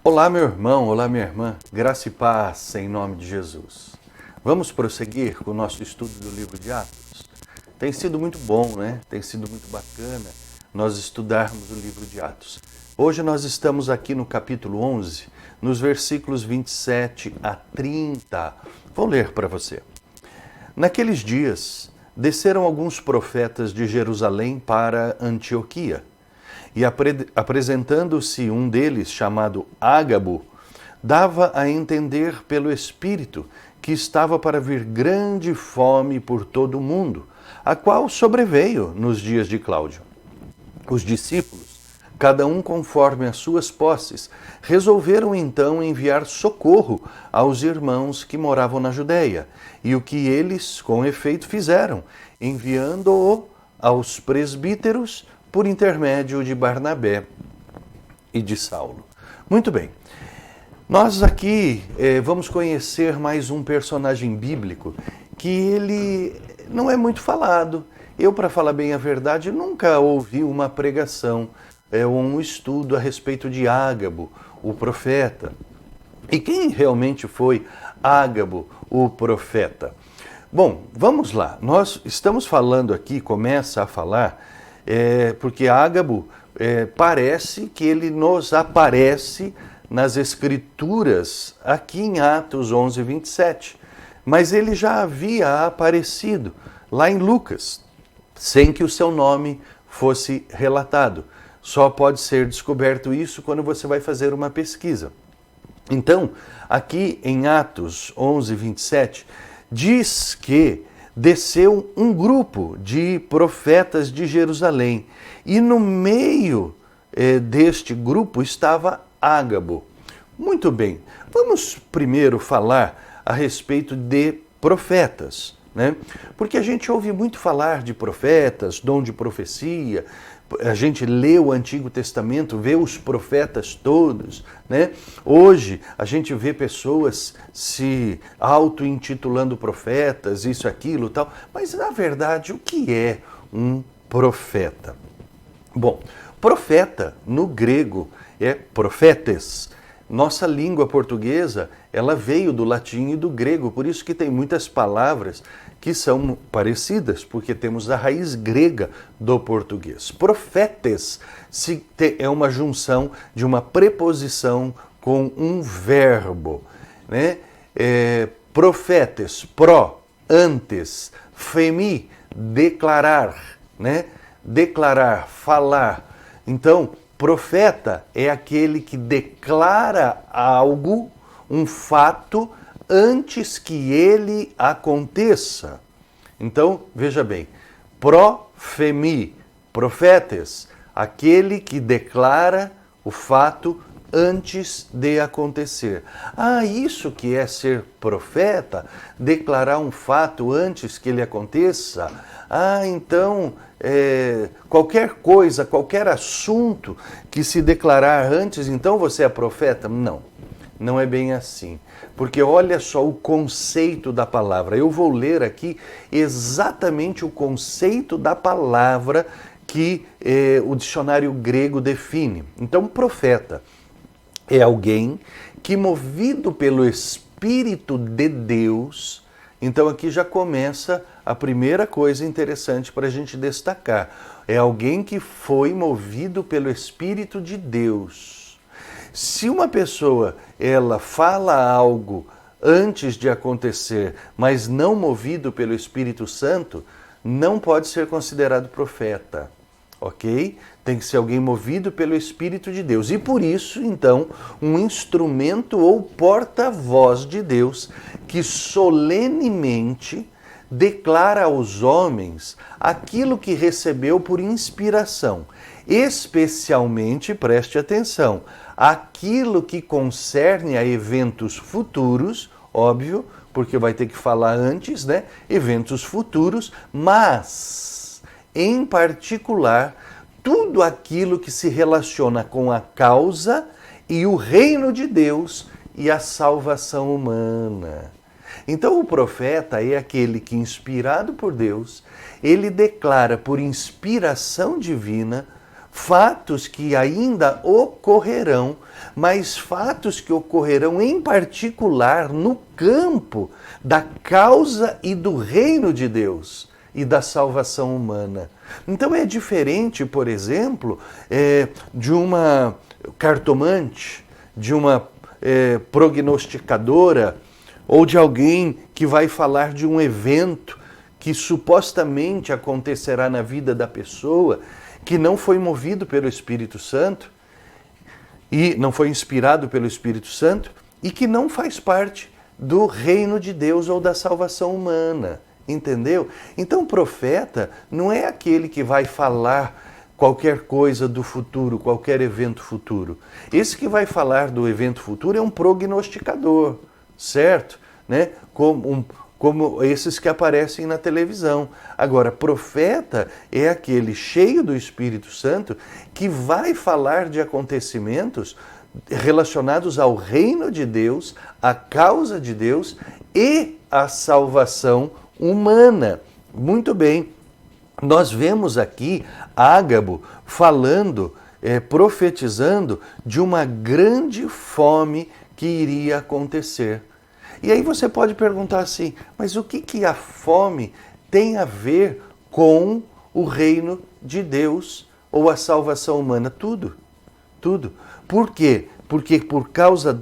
Olá, meu irmão, olá, minha irmã, graça e paz em nome de Jesus. Vamos prosseguir com o nosso estudo do livro de Atos? Tem sido muito bom, né? Tem sido muito bacana nós estudarmos o livro de Atos. Hoje nós estamos aqui no capítulo 11, nos versículos 27 a 30. Vou ler para você. Naqueles dias, desceram alguns profetas de Jerusalém para Antioquia. E apresentando-se um deles, chamado Ágabo, dava a entender pelo Espírito que estava para vir grande fome por todo o mundo, a qual sobreveio nos dias de Cláudio. Os discípulos, cada um conforme as suas posses, resolveram então enviar socorro aos irmãos que moravam na Judéia, e o que eles, com efeito, fizeram, enviando-o aos presbíteros por intermédio de Barnabé e de Saulo. Muito bem, nós aqui vamos conhecer mais um personagem bíblico que ele não é muito falado. Eu, para falar bem a verdade, nunca ouvi uma pregação ou um estudo a respeito de Ágabo, o profeta. E quem realmente foi Ágabo, o profeta? Bom, vamos lá. Nós estamos falando aqui, começa a falar, porque Ágabo parece que ele nos aparece nas Escrituras aqui em Atos 11, 27. Mas ele já havia aparecido lá em Lucas, sem que o seu nome fosse relatado. Só pode ser descoberto isso quando você vai fazer uma pesquisa. Então, aqui em Atos 11, 27, diz que desceu um grupo de profetas de Jerusalém e no meio deste grupo estava Ágabo. Muito bem, vamos primeiro falar a respeito de profetas, né? Porque a gente ouve muito falar de profetas, dom de profecia, a gente lê o Antigo Testamento, vê os profetas todos, né? Hoje a gente vê pessoas se auto-intitulando profetas, isso, aquilo, tal. Mas na verdade, o que é um profeta? Bom, profeta no grego é profetes. Nossa língua portuguesa, ela veio do latim e do grego, por isso que tem muitas palavras que são parecidas, porque temos a raiz grega do português. Profetes é uma junção de uma preposição com um verbo, né? Profetes, antes, femi, declarar, né? Declarar, falar. Então, profeta é aquele que declara algo, um fato, antes que ele aconteça. Então, veja bem, profemi, profetes, aquele que declara o fato antes de acontecer. Ah, isso que é ser profeta? Declarar um fato antes que ele aconteça? Ah, então, qualquer coisa, qualquer assunto que se declarar antes, então você é profeta? Não, não é bem assim. Porque olha só o conceito da palavra. Eu vou ler aqui exatamente o conceito da palavra que o dicionário grego define. Então, profeta é alguém que, movido pelo Espírito de Deus, então aqui já começa a primeira coisa interessante para a gente destacar. É alguém que foi movido pelo Espírito de Deus. Se uma pessoa ela fala algo antes de acontecer, mas não movido pelo Espírito Santo, não pode ser considerado profeta. Ok? Tem que ser alguém movido pelo Espírito de Deus. E por isso, então, um instrumento ou porta-voz de Deus que solenemente declara aos homens aquilo que recebeu por inspiração. Especialmente, preste atenção, aquilo que concerne a eventos futuros, óbvio, porque vai ter que falar antes, né? Eventos futuros, mas, em particular, tudo aquilo que se relaciona com a causa e o reino de Deus e a salvação humana. Então o profeta é aquele que, inspirado por Deus, ele declara por inspiração divina, fatos que ainda ocorrerão, mas fatos que ocorrerão em particular no campo da causa e do reino de Deus e da salvação humana. Então é diferente, por exemplo, de uma cartomante, de uma prognosticadora, ou de alguém que vai falar de um evento que supostamente acontecerá na vida da pessoa, que não foi movido pelo Espírito Santo, e não foi inspirado pelo Espírito Santo, e que não faz parte do reino de Deus ou da salvação humana. Entendeu? Então o profeta não é aquele que vai falar qualquer coisa do futuro, qualquer evento futuro. Esse que vai falar do evento futuro é um prognosticador, certo? Né? Como esses que aparecem na televisão. Agora, profeta é aquele cheio do Espírito Santo que vai falar de acontecimentos relacionados ao reino de Deus, à causa de Deus e à salvação humana. Muito bem, nós vemos aqui Ágabo falando, profetizando de uma grande fome que iria acontecer. E aí você pode perguntar assim, mas o que a fome tem a ver com o reino de Deus ou a salvação humana? Tudo, tudo. Por quê? Porque por causa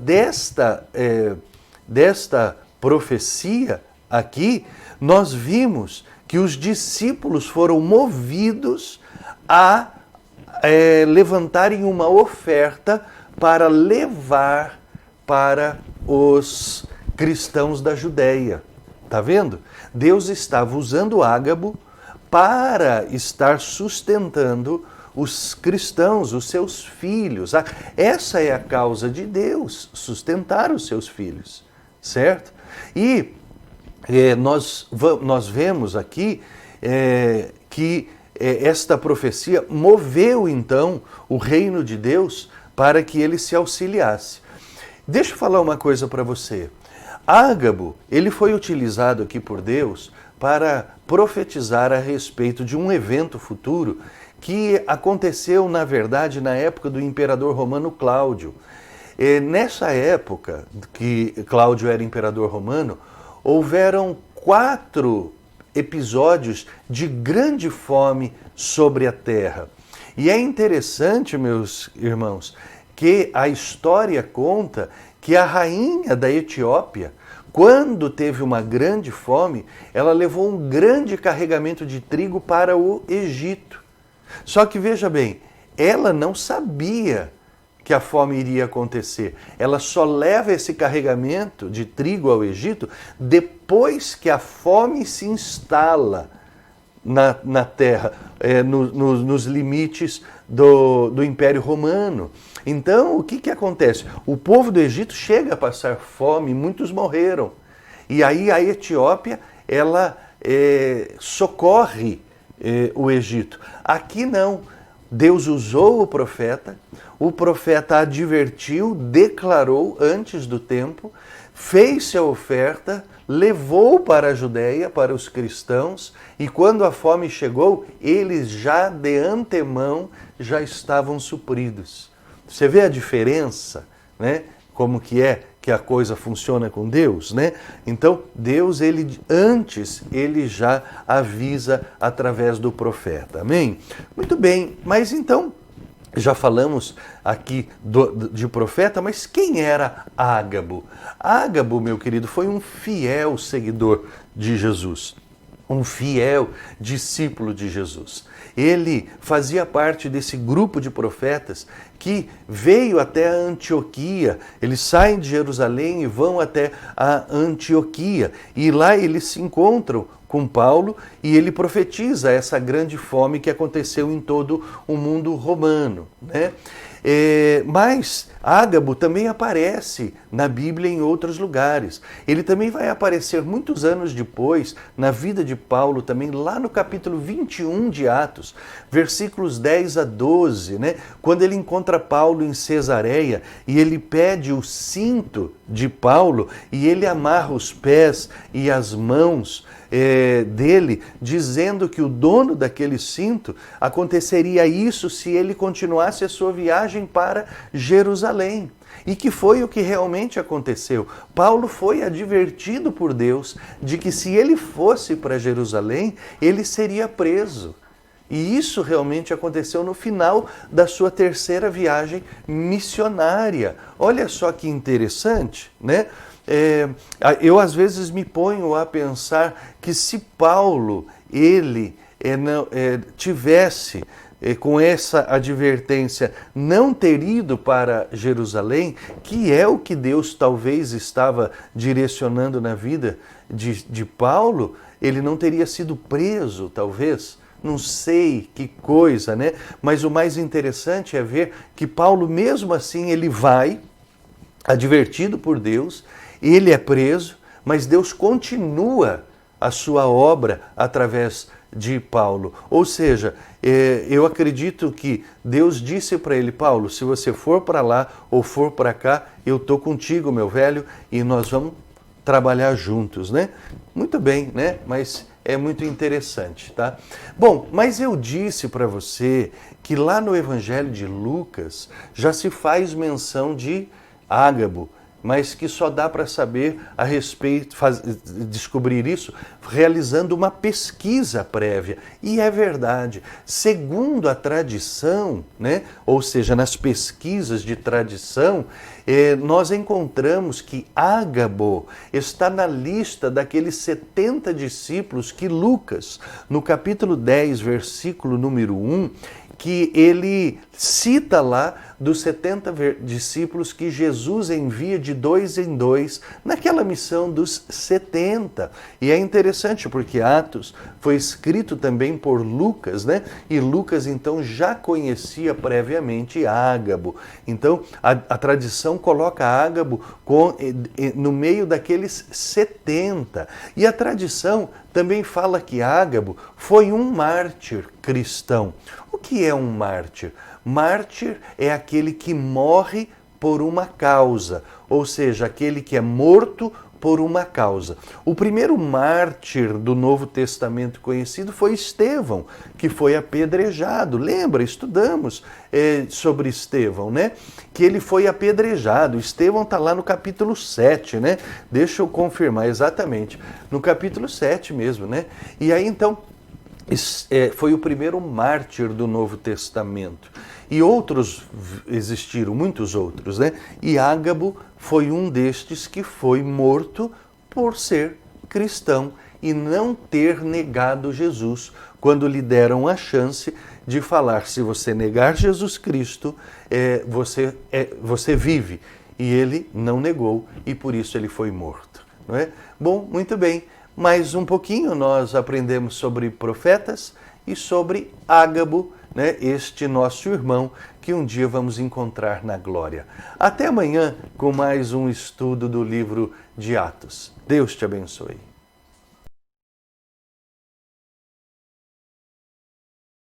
desta profecia aqui, nós vimos que os discípulos foram movidos a levantarem uma oferta para levar para os cristãos da Judéia. Tá vendo? Deus estava usando Ágabo para estar sustentando os cristãos, os seus filhos. Essa é a causa de Deus, sustentar os seus filhos, certo? E nós vemos aqui que esta profecia moveu então o reino de Deus para que ele se auxiliasse. Deixa eu falar uma coisa para você. Ágabo, ele foi utilizado aqui por Deus para profetizar a respeito de um evento futuro que aconteceu, na verdade, na época do imperador romano Cláudio. Nessa época que Cláudio era imperador romano, houveram 4 episódios de grande fome sobre a terra. E é interessante, meus irmãos, que a história conta que a rainha da Etiópia, quando teve uma grande fome, ela levou um grande carregamento de trigo para o Egito. Só que veja bem, ela não sabia que a fome iria acontecer. Ela só leva esse carregamento de trigo ao Egito depois que a fome se instala na terra, nos limites do Império Romano. Então, o que acontece? O povo do Egito chega a passar fome, muitos morreram. E aí a Etiópia, ela socorre o Egito. Aqui não. Deus usou o profeta advertiu, declarou antes do tempo, fez-se a oferta, levou para a Judéia, para os cristãos, e quando a fome chegou, eles já de antemão já estavam supridos. Você vê a diferença, né? Como que a coisa funciona com Deus, né? Então, Deus, ele já avisa através do profeta. Amém? Muito bem, mas então, já falamos aqui de profeta, mas quem era Ágabo? Ágabo, meu querido, foi um fiel seguidor de Jesus, um fiel discípulo de Jesus. Ele fazia parte desse grupo de profetas que veio até a Antioquia. Eles saem de Jerusalém e vão até a Antioquia. E lá eles se encontram com Paulo e ele profetiza essa grande fome que aconteceu em todo o mundo romano, né? Mas Ágabo também aparece na Bíblia em outros lugares. Ele também vai aparecer muitos anos depois, na vida de Paulo, também lá no capítulo 21 de Atos. Atos, versículos 10 a 12, né? Quando ele encontra Paulo em Cesareia e ele pede o cinto de Paulo e ele amarra os pés e as mãos dele, dizendo que o dono daquele cinto aconteceria isso se ele continuasse a sua viagem para Jerusalém. E que foi o que realmente aconteceu. Paulo foi advertido por Deus de que se ele fosse para Jerusalém, ele seria preso. E isso realmente aconteceu no final da sua terceira viagem missionária. Olha só que interessante, né? Eu às vezes me ponho a pensar que se Paulo, ele tivesse com essa advertência não ter ido para Jerusalém, que é o que Deus talvez estava direcionando na vida de Paulo, ele não teria sido preso, talvez. Não sei que coisa, né? Mas o mais interessante é ver que Paulo, mesmo assim, ele vai, advertido por Deus, ele é preso, mas Deus continua a sua obra através de Paulo. Ou seja, eu acredito que Deus disse para ele: Paulo, se você for para lá ou for para cá, eu estou contigo, meu velho, e nós vamos trabalhar juntos, né? Muito bem, né? Mas é muito interessante, tá? Bom, mas eu disse para você que lá no Evangelho de Lucas já se faz menção de Ágabo, mas que só dá para saber a respeito, descobrir isso realizando uma pesquisa prévia. E é verdade. Segundo a tradição, né, ou seja, nas pesquisas de tradição, nós encontramos que Ágabo está na lista daqueles 70 discípulos que Lucas, no capítulo 10, versículo número 1, que ele cita lá dos 70 discípulos que Jesus envia de 2 em 2 naquela missão dos 70. E é interessante porque Atos foi escrito também por Lucas, né? E Lucas então já conhecia previamente Ágabo. Então a tradição coloca Ágabo no meio daqueles 70. E a tradição também fala que Ágabo foi um mártir cristão. O que é um mártir? Mártir é aquele que morre por uma causa, ou seja, aquele que é morto por uma causa. O primeiro mártir do Novo Testamento conhecido foi Estevão, que foi apedrejado. Lembra? Estudamos sobre Estevão, né? Que ele foi apedrejado. Estevão está lá no capítulo 7, né? Deixa eu confirmar exatamente. No capítulo 7 mesmo, né? E aí então foi o primeiro mártir do Novo Testamento. E outros existiram, muitos outros, né? E Ágabo foi um destes que foi morto por ser cristão e não ter negado Jesus, quando lhe deram a chance de falar: se você negar Jesus Cristo, você vive. E ele não negou e por isso ele foi morto. Não é? Bom, muito bem. Mais um pouquinho nós aprendemos sobre profetas e sobre Ágabo, né, este nosso irmão que um dia vamos encontrar na glória. Até amanhã com mais um estudo do livro de Atos. Deus te abençoe.